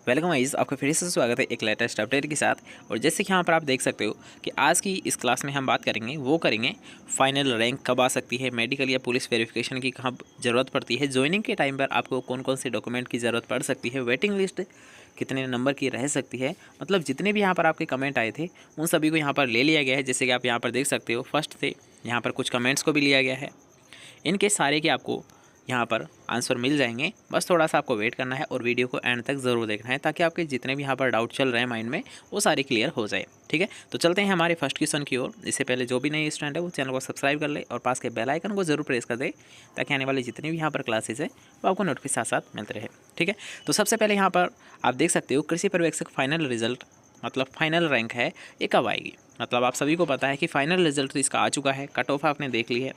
Welcome guys, आपका फिर से स्वागत है एक लेटेस्ट अपडेट के साथ। और जैसे कि यहाँ पर आप देख सकते हो कि आज की इस क्लास में हम बात करेंगे फाइनल रैंक कब आ सकती है, मेडिकल या पुलिस वेरिफिकेशन की कहाँ ज़रूरत पड़ती है, ज्वाइनिंग के टाइम पर आपको कौन कौन से डॉक्यूमेंट की ज़रूरत पड़ सकती है, वेटिंग लिस्ट कितने नंबर की रह सकती है। मतलब जितने भी यहाँ पर आपके कमेंट आए थे उन सभी को यहाँ पर ले लिया गया है। जैसे कि आप यहाँ पर देख सकते हो फर्स्ट से यहाँ पर कुछ कमेंट्स को भी लिया गया है। इनके सारे के आपको यहाँ पर आंसर मिल जाएंगे। बस थोड़ा सा आपको वेट करना है और वीडियो को एंड तक ज़रूर देखना है ताकि आपके जितने भी यहाँ पर डाउट चल रहे हैं माइंड में वो सारे क्लियर हो जाए। ठीक है, तो चलते हैं हमारे फर्स्ट क्वेश्चन की ओर। इससे पहले जो भी नए स्टूडेंट है वो चैनल को सब्सक्राइब कर ले और पास के बेल आइकन को जरूर प्रेस कर दे ताकि आने वाली जितनी भी यहाँ पर क्लासेस है वो आपको नोटिफिकेशन साथ साथ मिलते रहे। ठीक है, तो सबसे पहले यहाँ पर आप देख सकते हो कृषि पर्यवेक्षक फाइनल रिजल्ट मतलब फाइनल रैंक है ये कब आएगी। मतलब आप सभी को पता है कि फाइनल रिजल्ट तो इसका आ चुका है, कट ऑफ आपने देख ली है,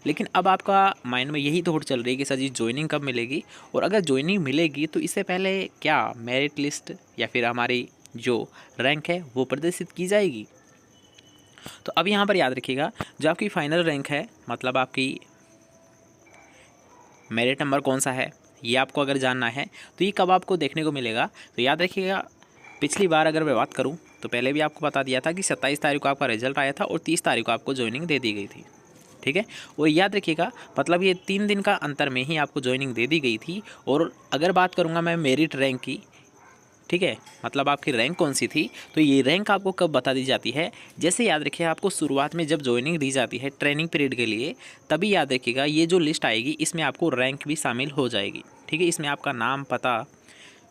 लेकिन अब आपका माइंड में यही थॉट चल रही है कि सर जी ज्वाइनिंग कब मिलेगी, और अगर ज्वाइनिंग मिलेगी तो इससे पहले क्या मेरिट लिस्ट या फिर हमारी जो रैंक है वो प्रदर्शित की जाएगी। तो अब यहाँ पर याद रखिएगा, जो आपकी फाइनल रैंक है मतलब आपकी मेरिट नंबर कौन सा है ये आपको अगर जानना है तो ये कब आपको देखने को मिलेगा। तो याद रखिएगा, पिछली बार अगर मैं बात करूँ तो पहले भी आपको बता दिया था कि 27 तारीख को आपका रिजल्ट आया था और 30 तारीख को आपको ज्वाइनिंग दे दी गई थी। ठीक है, और याद रखिएगा मतलब ये 3 दिन का अंतर में ही आपको ज्वाइनिंग दे दी गई थी। और अगर बात करूँगा मैं मेरिट रैंक की, ठीक है, मतलब आपकी रैंक कौन सी थी, तो ये रैंक आपको कब बता दी जाती है। जैसे याद रखिए, आपको शुरुआत में जब ज्वाइनिंग दी जाती है ट्रेनिंग पीरियड के लिए, तभी याद रखिएगा ये जो लिस्ट आएगी इसमें आपको रैंक भी शामिल हो जाएगी। ठीक है, इसमें आपका नाम, पता,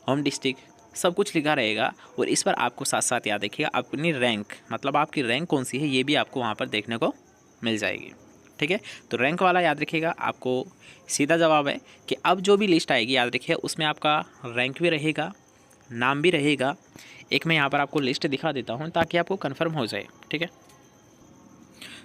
होम डिस्ट्रिक्ट सब कुछ लिखा रहेगा। और इस पर आपको साथ साथ याद रखिएगा अपनी रैंक मतलब आपकी रैंक कौन सी है ये भी आपको वहाँ पर देखने को मिल जाएगी। ठीक है, तो रैंक वाला याद रखिएगा, आपको सीधा जवाब है कि अब जो भी लिस्ट आएगी याद रखिए उसमें आपका रैंक भी रहेगा, नाम भी रहेगा। एक मैं यहाँ पर आपको लिस्ट दिखा देता हूँ ताकि आपको कंफर्म हो जाए। ठीक है,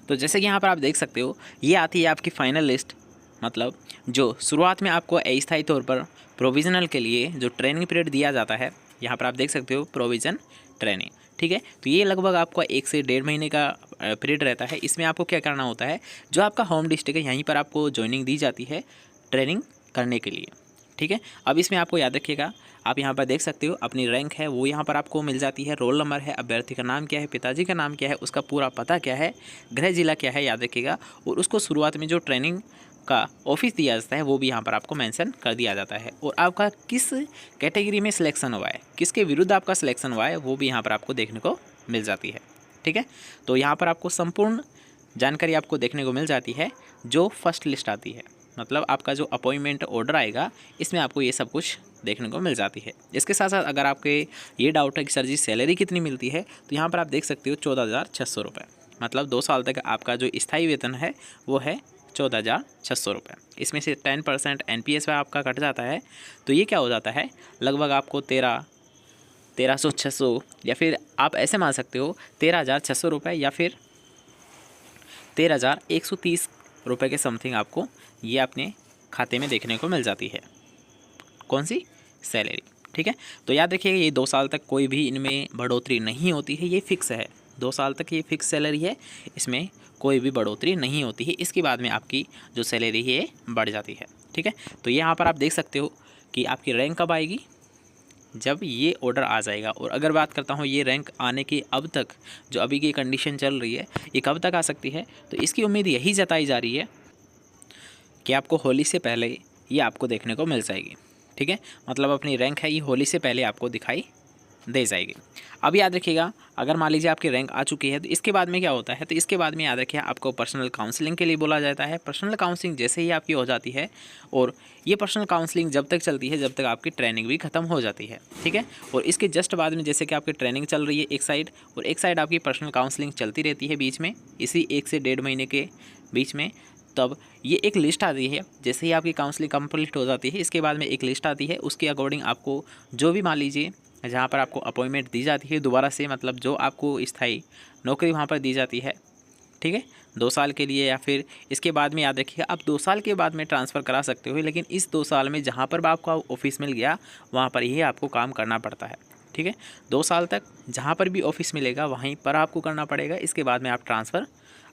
तो जैसे कि यहाँ पर आप देख सकते हो ये आती है आपकी फाइनल लिस्ट। मतलब जो शुरुआत में आपको अस्थायी तौर पर प्रोविज़नल के लिए जो ट्रेनिंग पीरियड दिया जाता है, यहाँ पर आप देख सकते हो प्रोविज़न ट्रेनिंग। ठीक है, तो ये लगभग आपका 1 से 1.5 महीने का पीरियड रहता है। इसमें आपको क्या करना होता है, जो आपका होम डिस्ट्रिक्ट है यहीं पर आपको ज्वाइनिंग दी जाती है ट्रेनिंग करने के लिए। ठीक है, अब इसमें आपको याद रखिएगा, आप यहाँ पर देख सकते हो अपनी रैंक है वो यहाँ पर आपको मिल जाती है, रोल नंबर है, अभ्यर्थी का नाम क्या है, पिताजी का नाम क्या है, उसका पूरा पता क्या है, गृह जिला क्या है याद रखिएगा, और उसको शुरुआत में जो ट्रेनिंग का ऑफिस दिया जाता है वो भी यहाँ पर आपको मेंशन कर दिया जाता है। और आपका किस कैटेगरी में सिलेक्शन हुआ है, किसके विरुद्ध आपका सिलेक्शन हुआ है वो भी यहाँ पर आपको देखने को मिल जाती है। ठीक है, तो यहाँ पर आपको संपूर्ण जानकारी आपको देखने को मिल जाती है जो फर्स्ट लिस्ट आती है। मतलब आपका जो अपॉइंटमेंट ऑर्डर आएगा इसमें आपको ये सब कुछ देखने को मिल जाती है। इसके साथ साथ अगर आपके ये डाउट है कि सर जी सैलरी कितनी मिलती है, तो यहाँ पर आप देख सकते हो 14,600 रुपये। मतलब 2 साल तक आपका जो स्थायी वेतन है वो है 14,600 रुपये। इसमें से 10% NPS आपका कट जाता है, तो ये क्या हो जाता है लगभग आपको 1300 या फिर आप ऐसे मान सकते हो 13,600 रुपये या फिर 13,130 रुपये के समथिंग आपको ये अपने खाते में देखने को मिल जाती है। कौन सी सैलरी। ठीक है, तो याद रखिएगा ये 2 साल तक कोई भी इनमें बढ़ोतरी नहीं होती है, ये फिक्स है। 2 साल तक ये फिक्स सैलरी है, इसमें कोई भी बढ़ोतरी नहीं होती है। इसके बाद में आपकी जो सैलरी है ये बढ़ जाती है। ठीक है, तो यहाँ पर आप देख सकते हो कि आपकी रैंक कब आएगी, जब ये ऑर्डर आ जाएगा। और अगर बात करता हूँ ये रैंक आने की अब तक जो अभी की कंडीशन चल रही है ये कब तक आ सकती है, तो इसकी उम्मीद यही जताई जा रही है कि आपको होली से पहले ये आपको देखने को मिल जाएगी। ठीक है, मतलब अपनी रैंक है ये होली से पहले आपको दिखाई दे जाएगी। अब याद रखिएगा, अगर मान लीजिए आपकी रैंक आ चुकी है तो इसके बाद में क्या होता है, तो इसके बाद में याद रखिए आपको पर्सनल काउंसलिंग के लिए बोला जाता है। पर्सनल काउंसलिंग जैसे ही आपकी हो जाती है, और ये पर्सनल काउंसलिंग जब तक चलती है जब तक आपकी ट्रेनिंग भी खत्म हो जाती है। ठीक है, और इसके जस्ट बाद में जैसे कि आपकी ट्रेनिंग चल रही है एक साइड, और एक साइड आपकी पर्सनल काउंसलिंग चलती रहती है बीच में, इसी 1 से 1.5 महीने के बीच में। तब ये एक लिस्ट आती है, जैसे ही आपकी काउंसलिंग कंप्लीट हो जाती है इसके बाद में एक लिस्ट आती है, उसके अकॉर्डिंग आपको जो भी मान लीजिए जहाँ पर आपको अपॉइंटमेंट दी जाती है दोबारा से, मतलब जो आपको स्थायी नौकरी वहाँ पर दी जाती है। ठीक है, 2 साल के लिए, या फिर इसके बाद में याद रखिएगा आप 2 साल के बाद में ट्रांसफ़र करा सकते हो, लेकिन इस 2 साल में जहाँ पर भी आपका ऑफिस मिल गया वहाँ पर ही आपको काम करना पड़ता है। ठीक है, 2 साल तक जहाँ पर भी ऑफिस मिलेगा वहीं पर आपको करना पड़ेगा। इसके बाद में आप ट्रांसफ़र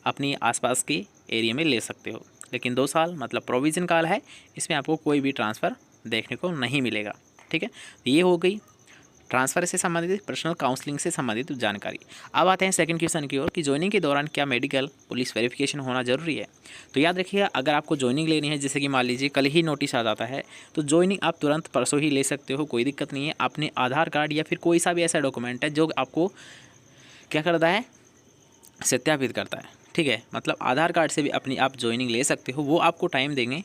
अपनी आसपास के एरिया में ले सकते हो, लेकिन 2 साल मतलब प्रोविज़न काल है, इसमें आपको कोई भी ट्रांसफ़र देखने को नहीं मिलेगा। ठीक है, तो ये हो गई ट्रांसफ़र से संबंधित, पर्सनल काउंसलिंग से संबंधित जानकारी। अब आते हैं सेकंड क्वेश्चन की ओर कि ज्वाइनिंग के दौरान क्या मेडिकल पुलिस वेरिफिकेशन होना ज़रूरी है। तो याद रखिएगा, अगर आपको ज्वाइनिंग लेनी है, जैसे कि मान लीजिए कल ही नोटिस आ जाता है, तो ज्वाइनिंग आप तुरंत परसों ही ले सकते हो, कोई दिक्कत नहीं है। अपने आधार कार्ड या फिर कोई सा भी ऐसा डॉक्यूमेंट है जो आपको क्या करता है, सत्यापित करता है, ठीक है। मतलब आधार कार्ड से भी अपनी आप ज्वाइनिंग ले सकते हो। वो आपको टाइम देंगे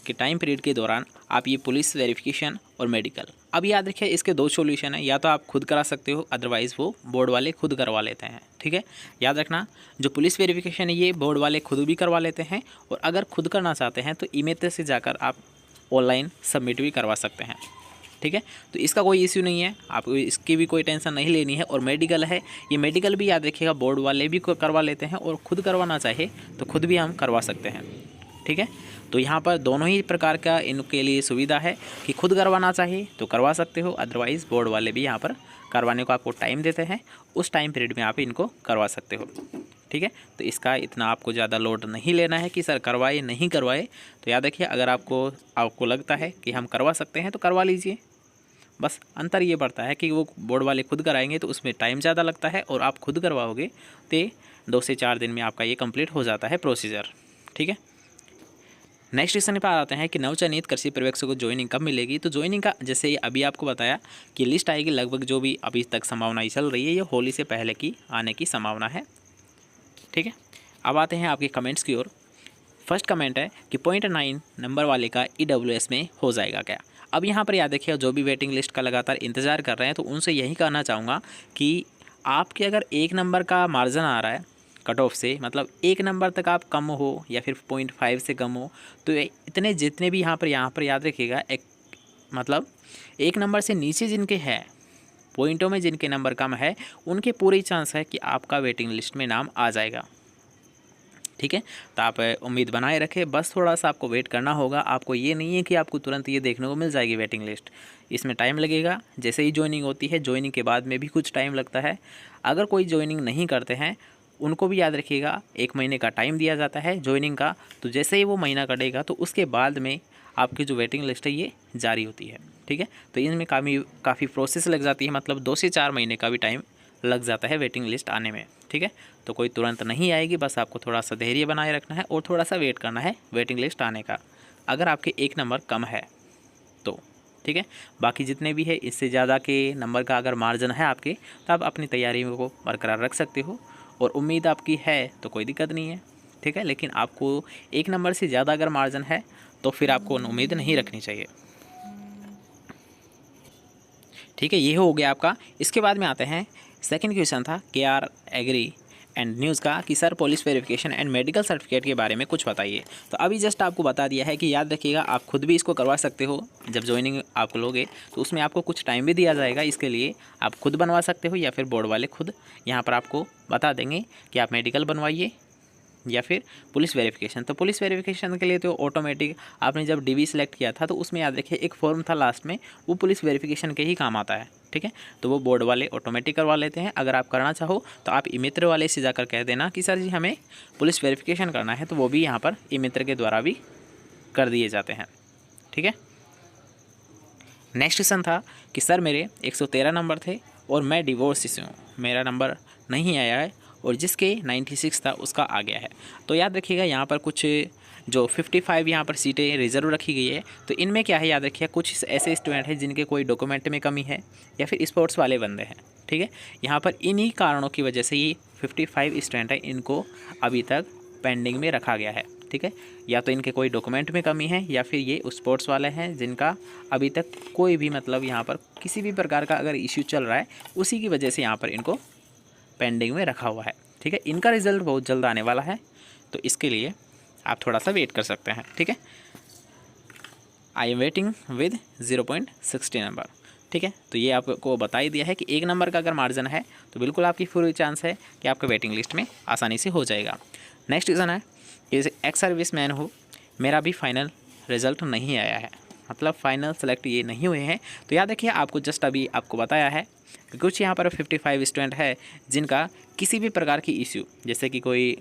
कि टाइम पीरियड के दौरान आप ये पुलिस वेरिफिकेशन और मेडिकल। अब याद रखिए, इसके दो सॉल्यूशन है, या तो आप खुद करा सकते हो, अदरवाइज़ वो बोर्ड वाले खुद करवा लेते हैं, ठीक है। याद रखना, जो पुलिस वेरिफिकेशन है ये बोर्ड वाले खुद भी करवा लेते हैं, और अगर खुद करना चाहते हैं तो ई-मित्र से जाकर आप ऑनलाइन सबमिट भी करवा सकते हैं, ठीक है। तो इसका कोई इश्यू नहीं है, आपको इसकी भी कोई टेंशन नहीं लेनी है। और मेडिकल है, ये मेडिकल भी याद रखिएगा बोर्ड वाले भी करवा लेते हैं, और खुद करवाना चाहे तो खुद भी हम करवा सकते हैं, ठीक है। तो यहाँ पर दोनों ही प्रकार का इनके लिए सुविधा है कि खुद करवाना चाहिए तो करवा सकते हो, अदरवाइज़ बोर्ड वाले भी यहाँ पर करवाने को आपको टाइम देते हैं, उस टाइम पीरियड में आप इनको करवा सकते हो, ठीक है। तो इसका इतना आपको ज़्यादा लोड नहीं लेना है कि सर करवाए नहीं करवाए। तो याद रखिए, अगर आपको लगता है कि हम करवा सकते हैं तो करवा लीजिए। बस अंतर ये पड़ता है कि वो बोर्ड वाले खुद कराएंगे तो उसमें टाइम ज़्यादा लगता है, और आप खुद करवाओगे तो 2 से 4 दिन में आपका ये कंप्लीट हो जाता है प्रोसीजर, ठीक है। नेक्स्ट क्वेश्चन पर आते हैं कि नवचयनित कृषि पर्यवेक्षक को ज्वाइनिंग कब मिलेगी। तो ज्वाइनिंग का जैसे अभी आपको बताया कि लिस्ट आएगी, लगभग जो भी अभी तक संभावना चल रही है ये होली से पहले की आने की संभावना है, ठीक है। अब आते हैं आपके कमेंट्स की ओर। फर्स्ट कमेंट है कि 0.9 नंबर वाले का EWS में हो जाएगा क्या। अब यहाँ पर याद रखिए, जो भी वेटिंग लिस्ट का लगातार इंतज़ार कर रहे हैं तो उनसे यही कहना चाहूँगा कि आपके अगर 1 नंबर का मार्जिन आ रहा है कट ऑफ से, मतलब 1 नंबर तक आप कम हो या फिर 0.5 से कम हो, तो इतने जितने भी यहाँ पर याद रखिएगा, एक मतलब 1 नंबर से नीचे जिनके हैं, पॉइंटों में जिनके नंबर कम है, उनके पूरे चांस है कि आपका वेटिंग लिस्ट में नाम आ जाएगा, ठीक है। तो आप उम्मीद बनाए रखें, बस थोड़ा सा आपको वेट करना होगा। आपको ये नहीं है कि आपको तुरंत ये देखने को मिल जाएगी वेटिंग लिस्ट, इसमें टाइम लगेगा। जैसे ही ज्वाइनिंग होती है, ज्वाइनिंग के बाद में भी कुछ टाइम लगता है। अगर कोई ज्वाइनिंग नहीं करते हैं उनको भी याद रखिएगा 1 महीने का टाइम दिया जाता है ज्वाइनिंग का। तो जैसे ही वो महीना कटेगा तो उसके बाद में आपकी जो वेटिंग लिस्ट है ये जारी होती है, ठीक है। तो इनमें काफ़ी प्रोसेस लग जाती है, मतलब 2 से 4 महीने का भी टाइम लग जाता है वेटिंग लिस्ट आने में, ठीक है। तो कोई तुरंत नहीं आएगी, बस आपको थोड़ा सा धैर्य बनाए रखना है और थोड़ा सा वेट करना है वेटिंग लिस्ट आने का, अगर आपके 1 नंबर कम है तो, ठीक है। बाकी जितने भी है इससे ज़्यादा के नंबर का अगर मार्जिन है आपके, तो आप अपनी तैयारी को बरकरार रख सकते हो, और उम्मीद आपकी है तो कोई दिक्कत नहीं है, ठीक है। लेकिन आपको 1 नंबर से ज़्यादा अगर मार्जिन है तो फिर आपको उम्मीद नहीं रखनी चाहिए, ठीक है। ये हो गया आपका। इसके बाद में आते हैं, सेकंड क्वेश्चन था KR एग्री एंड न्यूज़ का कि sir police verification and medical certificate के बारे में कुछ बताइए। तो अभी जस्ट आपको बता दिया है कि याद रखिएगा, आप खुद भी इसको करवा सकते हो। जब ज्वाइनिंग आप लोगे तो उसमें आपको कुछ टाइम भी दिया जाएगा, इसके लिए आप खुद बनवा सकते हो या फिर बोर्ड वाले खुद यहाँ पर आपको बता देंगे कि आप मेडिकल बनवाइए या फिर पुलिस वेरिफिकेशन। तो पुलिस वेरिफिकेशन के लिए तो ऑटोमेटिक आपने जब DV सेलेक्ट किया था तो उसमें याद रखिए एक फॉर्म था लास्ट में, वो पुलिस वेरिफिकेशन के ही काम आता है, ठीक है। तो वो बोर्ड वाले ऑटोमेटिक करवा लेते हैं। अगर आप करना चाहो तो आप ई-मित्र वाले से जाकर कह देना कि सर जी हमें पुलिस वेरिफिकेशन करना है, तो वो भी यहाँ पर ई-मित्र के द्वारा भी कर दिए जाते हैं, ठीक है। नेक्स्ट क्वेश्चन था कि सर मेरे 113 नंबर थे और मैं डिवोर्स हूँ, मेरा नंबर नहीं आया है, और जिसके 96 था उसका आ गया है। तो याद रखिएगा, यहाँ पर कुछ जो 55 यहाँ पर सीटें रिजर्व रखी गई है, तो इनमें क्या है याद रखिए, कुछ ऐसे स्टूडेंट हैं जिनके कोई डॉक्यूमेंट में कमी है या फिर स्पोर्ट्स वाले बंदे हैं, ठीक है। यहाँ पर इन्हीं कारणों की वजह से ये 55 स्टूडेंट है, इनको अभी तक पेंडिंग में रखा गया है, ठीक है। या तो इनके कोई डॉक्यूमेंट में कमी है या फिर ये स्पोर्ट्स वाले हैं जिनका अभी तक कोई भी मतलब यहाँ पर किसी भी प्रकार का अगर इश्यू चल रहा है, उसी की वजह से यहाँ पर इनको पेंडिंग में रखा हुआ है, ठीक है। इनका रिजल्ट बहुत जल्द आने वाला है, तो इसके लिए आप थोड़ा सा वेट कर सकते हैं, ठीक है। I am waiting with 0.60 number, ठीक है। तो ये आपको बता ही दिया है कि 1 नंबर का अगर मार्जिन है तो बिल्कुल आपकी पूरी चांस है कि आपका वेटिंग लिस्ट में आसानी से हो जाएगा। नेक्स्ट रीज़न है कि एक्स सर्विस मैन हो, मेरा भी फाइनल रिज़ल्ट नहीं आया है, मतलब फाइनल सेलेक्ट ये नहीं हुए हैं। तो याद रखिए, आपको जस्ट अभी आपको बताया है कि कुछ यहाँ पर 55 स्टूडेंट है जिनका किसी भी प्रकार की इश्यू, जैसे कि कोई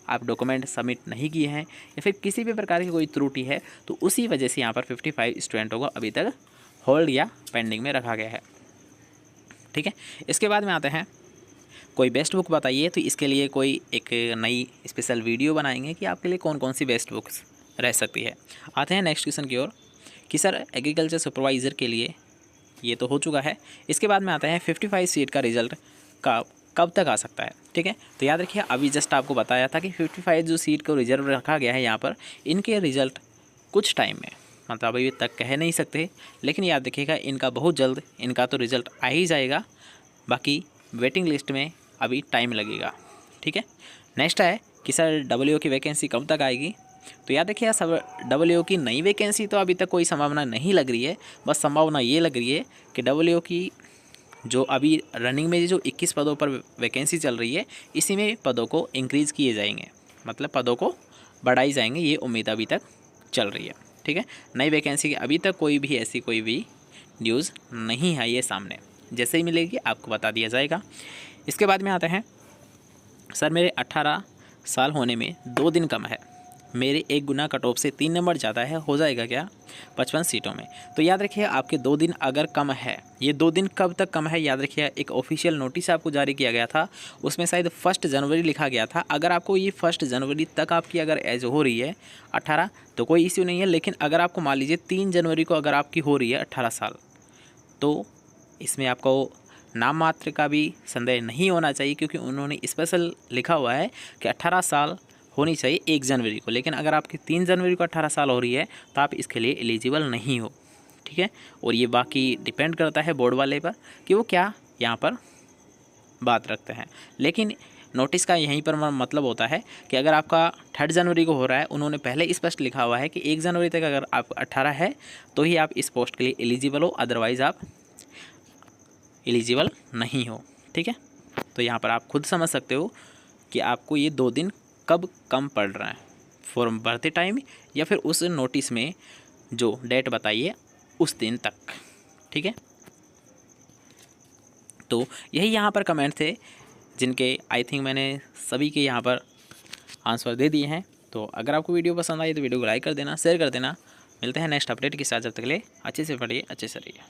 आप डॉक्यूमेंट सबमिट नहीं किए हैं या फिर किसी भी प्रकार की कोई त्रुटि है, तो उसी वजह से यहाँ पर 55 स्टूडेंटों को अभी तक होल्ड या पेंडिंग में रखा गया है, ठीक है। इसके बाद में आते हैं कोई बेस्ट बुक बताइए, तो इसके लिए कोई एक नई स्पेशल वीडियो बनाएंगे कि आपके लिए कौन कौन सी बेस्ट बुक्स रह सकती है। आते हैं नेक्स्ट क्वेश्चन की ओर कि सर एग्रीकल्चर सुपरवाइज़र के लिए ये तो हो चुका है। इसके बाद में आता है 55 सीट का रिजल्ट कब तक आ सकता है। ठीक है, तो याद रखिए अभी जस्ट आपको बताया था कि 55 जो सीट को रिजर्व रखा गया है यहाँ पर, इनके रिज़ल्ट कुछ टाइम में, मतलब अभी तक कह नहीं सकते, लेकिन याद रखिएगा इनका बहुत जल्द इनका तो रिज़ल्ट आ ही जाएगा। बाकी वेटिंग लिस्ट में अभी टाइम लगेगा। ठीक है, नेक्स्ट है कि सर डब्ल्यूओ की वैकेंसी कब तक आएगी। तो याद रखिए सब डब्ल्यूओ की नई वैकेंसी तो अभी तक कोई संभावना नहीं लग रही है। बस संभावना ये लग रही है कि डब्ल्यूओ की जो अभी रनिंग में जो 21 पदों पर वैकेंसी चल रही है, इसी में पदों को इंक्रीज़ किए जाएंगे, मतलब पदों को बढ़ाई जाएंगे, ये उम्मीद अभी तक चल रही है। ठीक है, नई वैकेंसी की अभी तक कोई भी ऐसी कोई भी न्यूज़ नहीं है ये सामने, जैसे ही मिलेगी आपको बता दिया जाएगा। इसके बाद में आते हैं सर मेरे 18 साल होने में 2 दिन कम है, मेरे 1 गुना कट ऑफ से 3 नंबर ज़्यादा है, हो जाएगा क्या 55 सीटों में। तो याद रखिए आपके 2 दिन अगर कम है, ये 2 दिन कब तक कम है, याद रखिए एक ऑफिशियल नोटिस आपको जारी किया गया था, उसमें शायद 1 जनवरी लिखा गया था। अगर आपको ये 1 जनवरी तक आपकी अगर एज हो रही है 18 तो कोई इश्यू नहीं है, लेकिन अगर आपको मान लीजिए 3 जनवरी को अगर आपकी हो रही है 18 साल, तो इसमें आपको नाम मात्र का भी संदेह नहीं होना चाहिए, क्योंकि उन्होंने स्पेशल लिखा हुआ है कि 18 साल होनी चाहिए 1 जनवरी को। लेकिन अगर आपकी 3 जनवरी को 18 साल हो रही है तो आप इसके लिए एलिजिबल नहीं हो। ठीक है, और ये बाकी डिपेंड करता है बोर्ड वाले पर कि वो क्या यहाँ पर बात रखते हैं। लेकिन नोटिस का यहीं पर मतलब होता है कि अगर आपका 3 जनवरी को हो रहा है, उन्होंने पहले स्पष्ट लिखा हुआ है कि 1 जनवरी तक अगर आप 18 है तो ही आप इस पोस्ट के लिए एलिजिबल हो, अदरवाइज़ आप एलिजिबल नहीं हो। ठीक है, तो यहाँ पर आप खुद समझ सकते हो कि आपको ये 2 दिन कब कम पड़ रहा है, फॉर्म भरते टाइम या फिर उस नोटिस में जो डेट बताइए उस दिन तक। ठीक है, तो यही यहाँ पर कमेंट थे जिनके आई थिंक मैंने सभी के यहाँ पर आंसर दे दिए हैं। तो अगर आपको वीडियो पसंद आई तो वीडियो को लाइक कर देना, शेयर कर देना। मिलते हैं नेक्स्ट अपडेट के साथ, जब तक के लिए अच्छे से पढ़िए, अच्छे से रहिए।